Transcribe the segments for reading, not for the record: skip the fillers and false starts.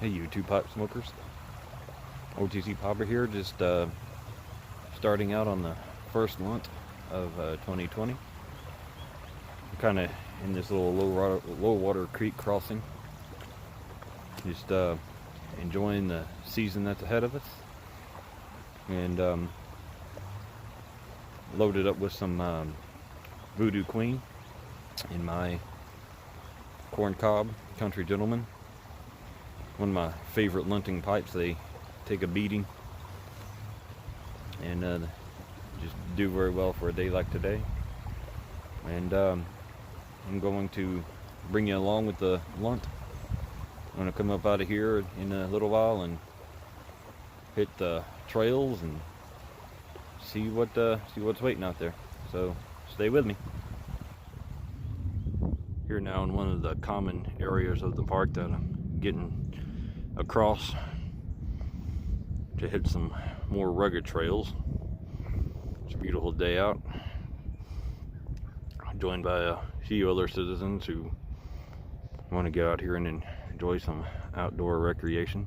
Hey, you two pipe smokers. OTC Piper here, just starting out on the first lunt of 2020. I'm kind of in this little low water creek crossing, just enjoying the season that's ahead of us, and loaded up with some Voodoo Queen in my corn cob country gentleman. One of my favorite lunting pipes. They take a beating and just do very well for a day like today. And I'm going to bring you along with the lunt. I'm going to come up out of here in a little while and hit the trails and see what's waiting out there. So stay with me. Here now in one of the common areas of the park that I'm getting across to hit some more rugged trails. It's a beautiful day out. I'm joined by a few other citizens who want to get out here and enjoy some outdoor recreation.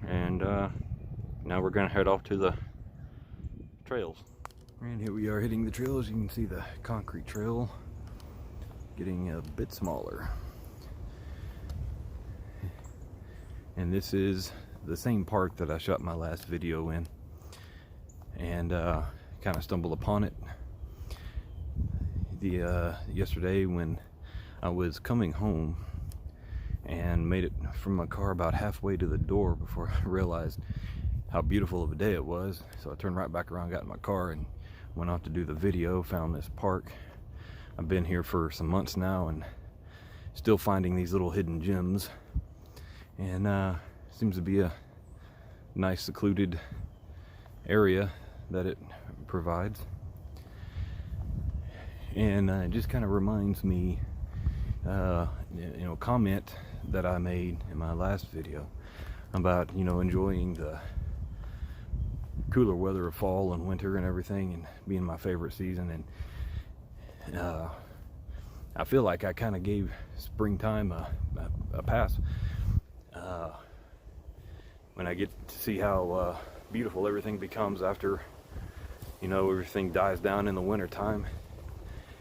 And now we're going to head off to the trails. And here we are hitting the trails. You can see the concrete trail getting a bit smaller. And this is the same park that I shot my last video in, and kind of stumbled upon it yesterday when I was coming home and made it from my car about halfway to the door before I realized how beautiful of a day it was. So I turned right back around, got in my car, and went off to do the video. Found this park. I've been here for some months now and still finding these little hidden gems, and seems to be a nice secluded area that it provides. And it just kind of reminds me comment that I made in my last video about enjoying the cooler weather of fall and winter and everything, and being my favorite season. And I feel like I kind of gave springtime a pass when I get to see how beautiful everything becomes after everything dies down in the winter time.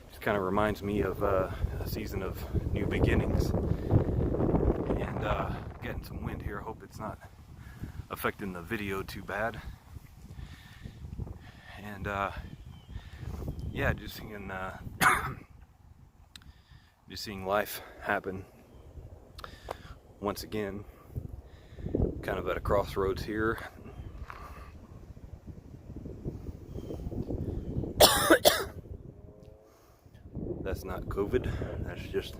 Just kind of reminds me of a season of new beginnings. And getting some wind here. I hope it's not affecting the video too bad. And yeah, just seeing life happen once again. Kind of at a crossroads here. That's not COVID. That's just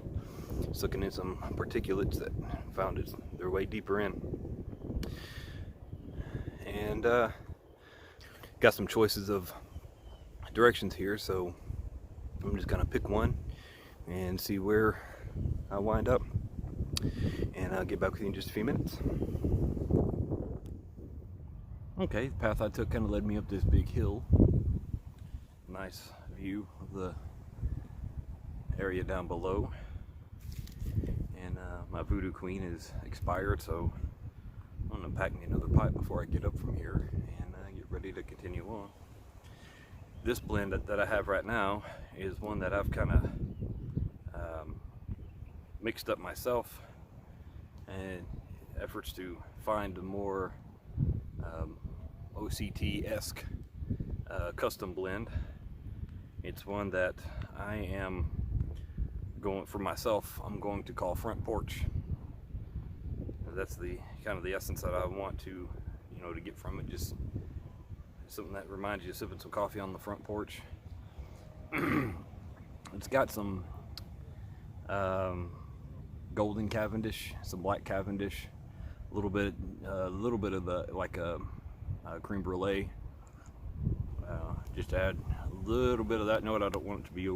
sucking in some particulates that found their way deeper in. And got some choices of directions here, so I'm just gonna pick one and see where I wind up, and I'll get back with you in just a few minutes. Okay, the path I took kind of led me up this big hill. Nice view of the area down below, and my Voodoo Queen is expired, so I'm gonna pack me another pipe before I get up from here and get ready to continue on. This blend that I have right now is one that I've kind of mixed up myself, and efforts to find a more OCT-esque custom blend. It's one that I am going for myself. I'm going to call Front Porch. That's the kind of the essence that I want to to get from it. Just something that reminds you of sipping some coffee on the front porch. It's got some golden Cavendish, some black Cavendish, a little bit of a creme brulee. Just add a little bit of that. Note I don't want it to be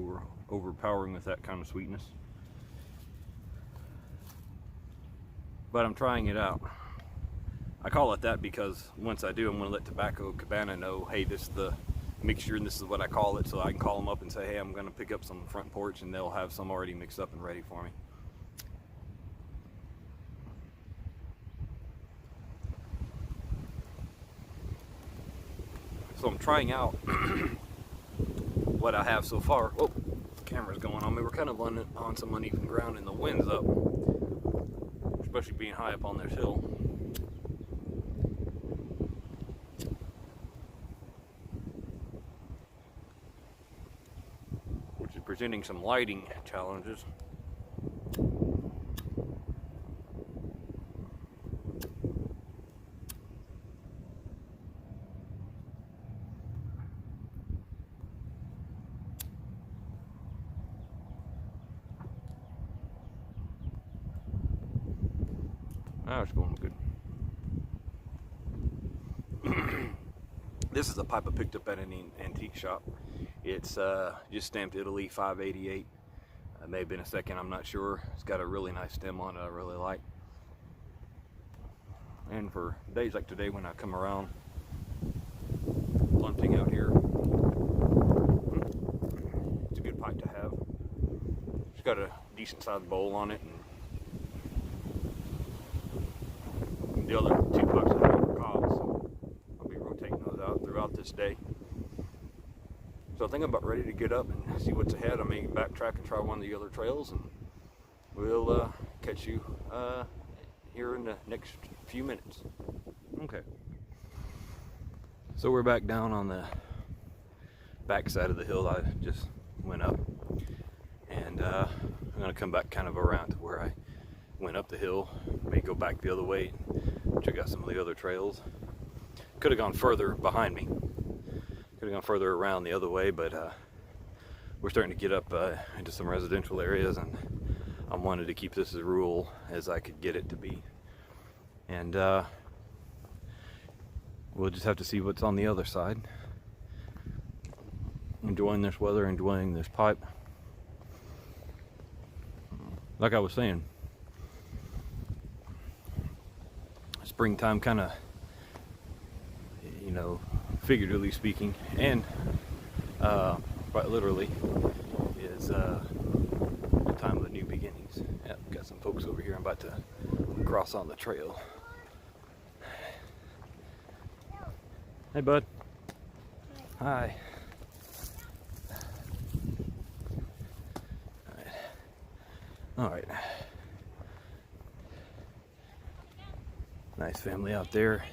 overpowering with that kind of sweetness, but I'm trying it out. I call it that because once I do, I'm going to let Tobacco Cabana know, hey, this is the mixture, and this is what I call it, so I can call them up and say, hey, I'm going to pick up some front porch, and they'll have some already mixed up and ready for me. So I'm trying out what I have so far. Oh, camera's going on me. We're kind of on some uneven ground, and the wind's up, especially being high up on this hill. Which is presenting some lighting challenges. It's going good. This is a pipe I picked up at an antique shop. It's just stamped Italy 588. It may have been a second, I'm not sure. It's got a really nice stem on it I really like. And for days like today when I come around lunting out here, it's a good pipe to have. It's got a decent sized bowl on it, and the other two pipes I have are cobs, so I'll be rotating those out throughout this day. So I think I'm about ready to get up and see what's ahead. I may backtrack and try one of the other trails, and we'll catch you here in the next few minutes. Okay. So we're back down on the back side of the hill I just went up, and I'm going to come back kind of around to where I went up the hill. May go back the other way, check out some of the other trails. Could have gone further behind me, could have gone further around the other way, but we're starting to get up into some residential areas, and I wanted to keep this as rural as I could get it to be. And we'll just have to see what's on the other side. Enjoying this weather, enjoying this pipe. Like I was saying, springtime kind of, you know, figuratively speaking, and quite literally, is the time of the new beginnings. Yep, got some folks over here I'm about to cross on the trail. Hey, bud. Hi. All right. Nice family out there,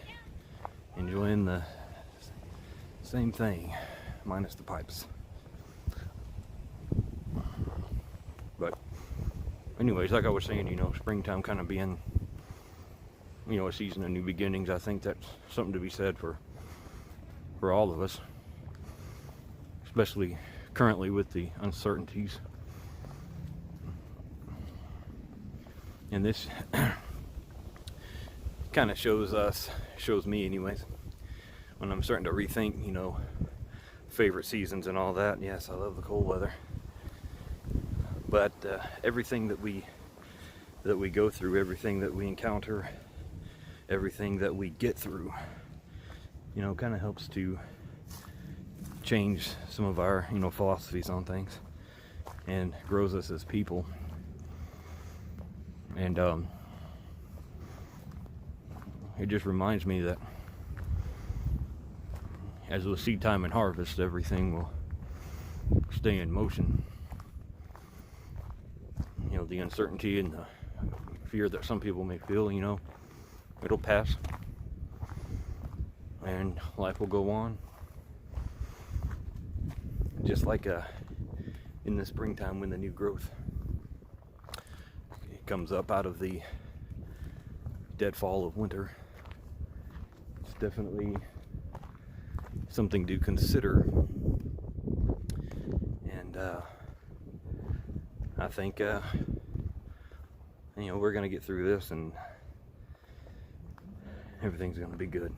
enjoying the same thing, minus the pipes. But anyways, like I was saying, you know, springtime kind of being, you know, a season of new beginnings. I think that's something to be said for all of us, especially currently with the uncertainties. And this kind of shows me anyways, when I'm starting to rethink, you know, favorite seasons and all that. Yes, I love the cold weather, but everything that we go through, everything that we encounter, everything that we get through, you know, kind of helps to change some of our, you know, philosophies on things, and grows us as people. And it just reminds me that as with seed time and harvest, everything will stay in motion. You know, the uncertainty and the fear that some people may feel, you know, it'll pass, and life will go on. Just like in the springtime, when the new growth comes up out of the deadfall of winter, it's definitely something to consider. And I think you know, we're gonna get through this, and everything's gonna be good.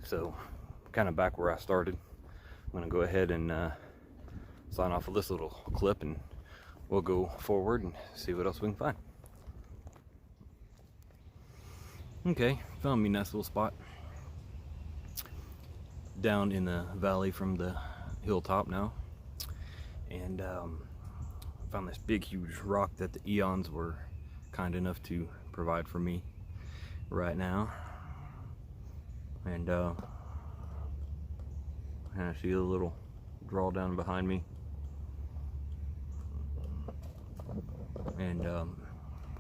So, kind of back where I started, I'm gonna go ahead and sign off with this little clip, and we'll go forward and see what else we can find. Okay, found me a nice little spot. down in the valley from the hilltop now, and found this big huge rock that the eons were kind enough to provide for me right now. And I see a little draw down behind me, and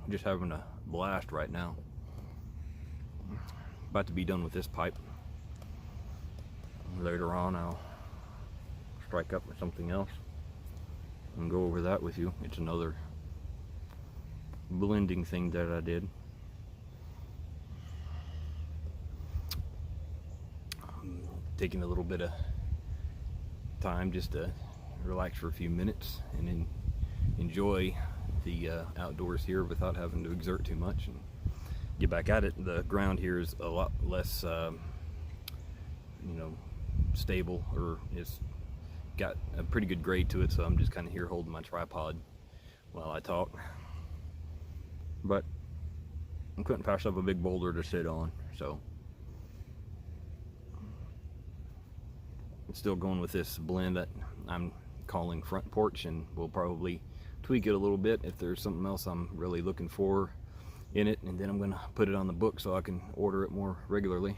just having a blast right now. About to be done with this pipe. Later on I'll strike up with something else and go over that with you. It's another blending thing that I did. Taking a little bit of time just to relax for a few minutes and then enjoy the outdoors here without having to exert too much and get back at it. The ground here is a lot less stable, or it's got a pretty good grade to it, so I'm just kind of here holding my tripod while I talk. But I couldn't pass up a big boulder to sit on, so I'm still going with this blend that I'm calling Front Porch, and we'll probably tweak it a little bit if there's something else I'm really looking for in it, and then I'm gonna put it on the book so I can order it more regularly.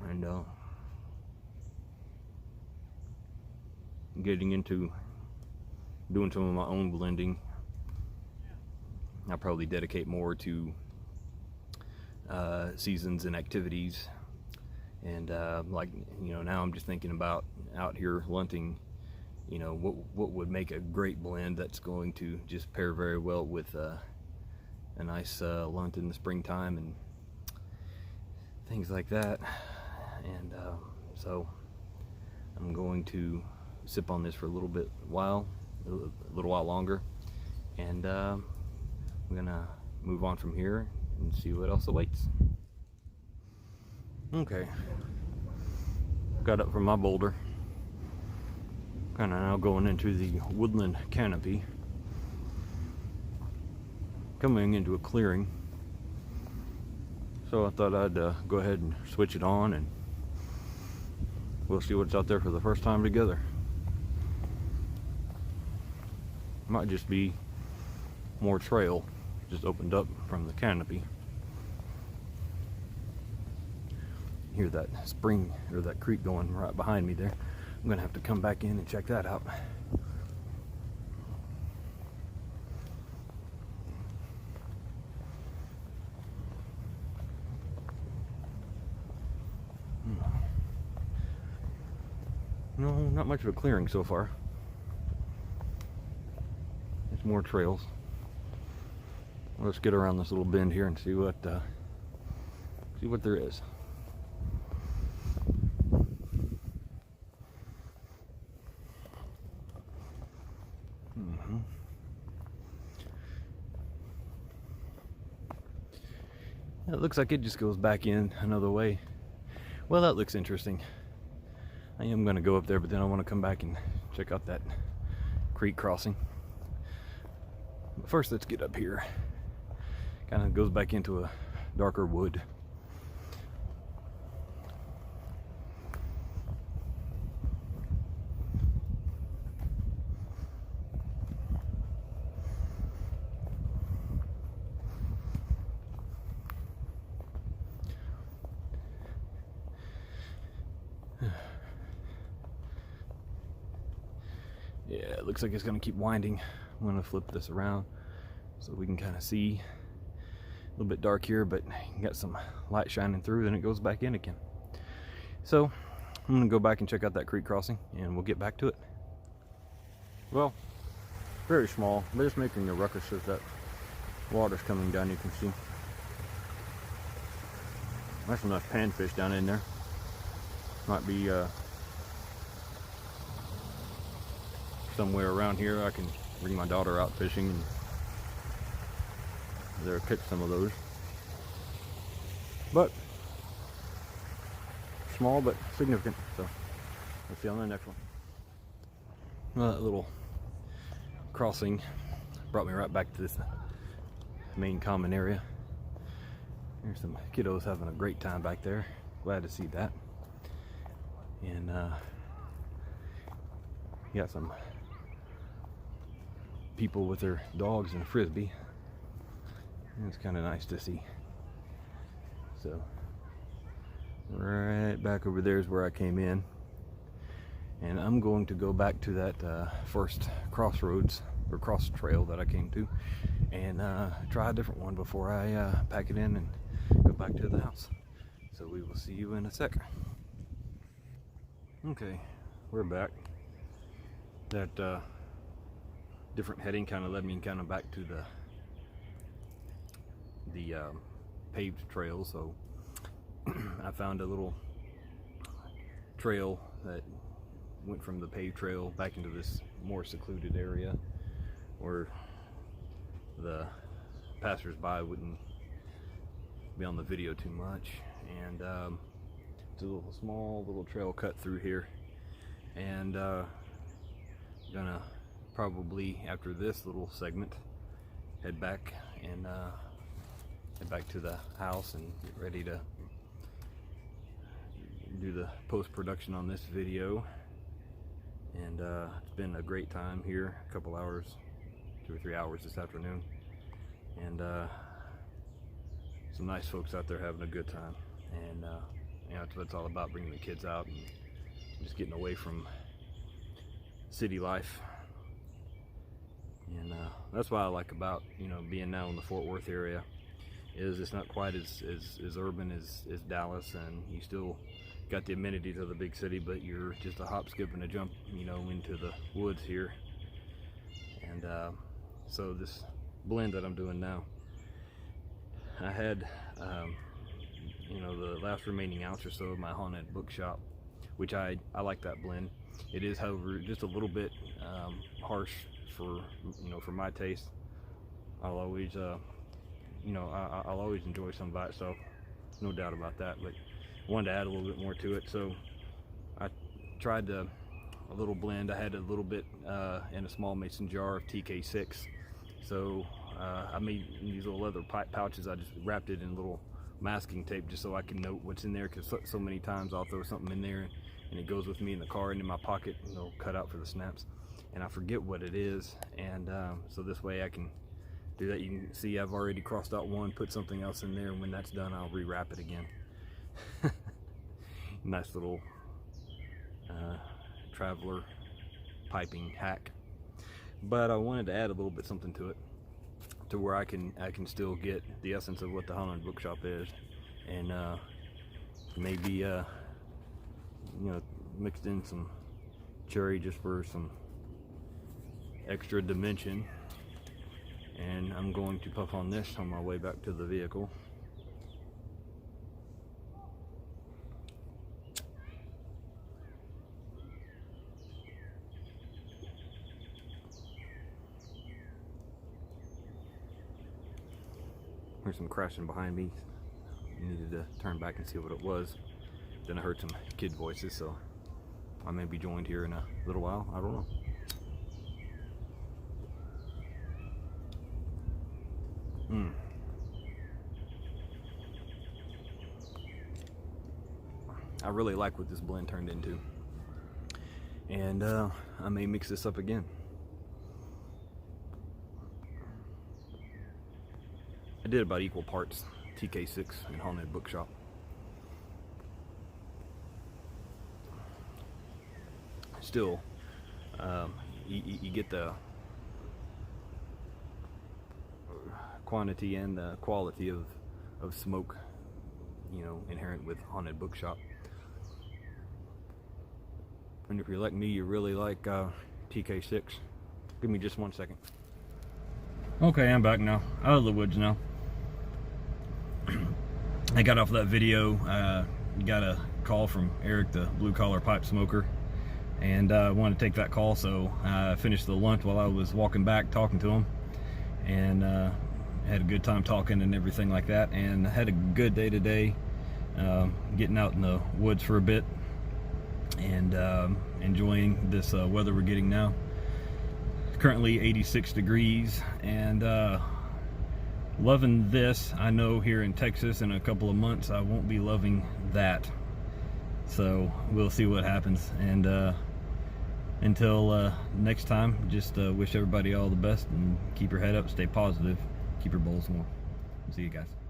And getting into doing some of my own blending. I'll probably dedicate more to seasons and activities, and now I'm just thinking about out here lunting, what would make a great blend that's going to just pair very well with a nice lunt in the springtime and things like that. And so I'm going to sip on this for a little while longer, and I'm gonna move on from here and see what else awaits. Okay, got up from my boulder, kind of now going into the Woodland Canopy, coming into a clearing. So I thought I'd go ahead and switch it on, and we'll see what's out there for the first time together. Might just be more trail just opened up from the canopy. Hear that spring or that creek going right behind me there. I'm gonna have to come back in and check that out. No, not much of a clearing so far. It's more trails. Let's get around this little bend here and see what there is. It looks like it just goes back in another way. Well, that looks interesting. I am going to go up there, but then I want to come back and check out that creek crossing. But first, let's get up here. Kind of goes back into a darker wood. Yeah, it looks like it's going to keep winding. I'm going to flip this around so we can kind of see. A little bit dark here, but you got some light shining through, then it goes back in again. So I'm going to go back and check out that creek crossing, and we'll get back to it. Well, very small, but it's making a ruckus as that water's coming down. You can see there's some nice panfish down in there. Might be somewhere around here. I can bring my daughter out fishing and there catch some of those. But small but significant. So let's see on the next one. Well, that little crossing brought me right back to this main common area. There's some kiddos having a great time back there. glad to see that. And got some people with their dogs and a frisbee. And it's kind of nice to see. So right back over there is where I came in, and I'm going to go back to that first crossroads or cross trail that I came to, and try a different one before I pack it in and go back to the house. So we will see you in a sec. Okay, we're back. That different heading kind of led me kind of back to the paved trail, so I found a little trail that went from the paved trail back into this more secluded area where the passers-by wouldn't be on the video too much. And it's a small little trail cut through here, and gonna probably, after this little segment, head back and head back to the house and get ready to do the post-production on this video. And it's been a great time here, a couple hours, 2 or 3 hours this afternoon, and some nice folks out there having a good time. And you know, that's what it's all about, bringing the kids out and just getting away from city life. And that's what I like about, you know, being now in the Fort Worth area, is it's not quite as urban as Dallas, and you still got the amenities of the big city, but you're just a hop, skip, and a jump, you know, into the woods here. And so this blend that I'm doing now, I had you know, the last remaining ounce or so of my haunted bookshop, which I like that blend. It is, however, just a little bit harsh for, you know, for my taste. I'll always you know, I'll always enjoy some by itself, no doubt about that, but I wanted to add a little bit more to it, so I tried a little blend. I had a little bit in a small mason jar of TK6, so I made these little leather pipe pouches. I just wrapped it in little masking tape just so I can note what's in there, because so many times I'll throw something in there and it goes with me in the car and in my pocket, you know, cut out for the snaps, and I forget what it is. And so this way I can do that. You can see I've already crossed out one, put something else in there, and when that's done I'll rewrap it again. Nice little traveler piping hack. But I wanted to add a little bit something to it, to where I can still get the essence of what the haunted bookshop is, and maybe you know, mixed in some cherry just for some extra dimension. And I'm going to puff on this on my way back to the vehicle. Heard some crashing behind me. Needed to turn back and see what it was. Then I heard some kid voices, so I may be joined here in a little while. I don't know. I really like what this blend turned into, and I may mix this up again. I did about equal parts TK6 and haunted bookshop. Still, you get the quantity and the quality of smoke, you know, inherent with haunted bookshop. And if you're like me, you really like TK6. Give me just 1 second. Okay, I'm back now, out of the woods now. I got off that video, got a call from Eric, the blue collar pipe smoker, and I wanted to take that call, so I finished the lunch while I was walking back talking to him, and had a good time talking and everything like that, and had a good day today, getting out in the woods for a bit and enjoying this weather we're getting now. Currently 86 degrees, and loving this. I know here in Texas in a couple of months I won't be loving that. So we'll see what happens. And until next time, just wish everybody all the best and keep your head up, stay positive, keep your bowls warm. See you guys.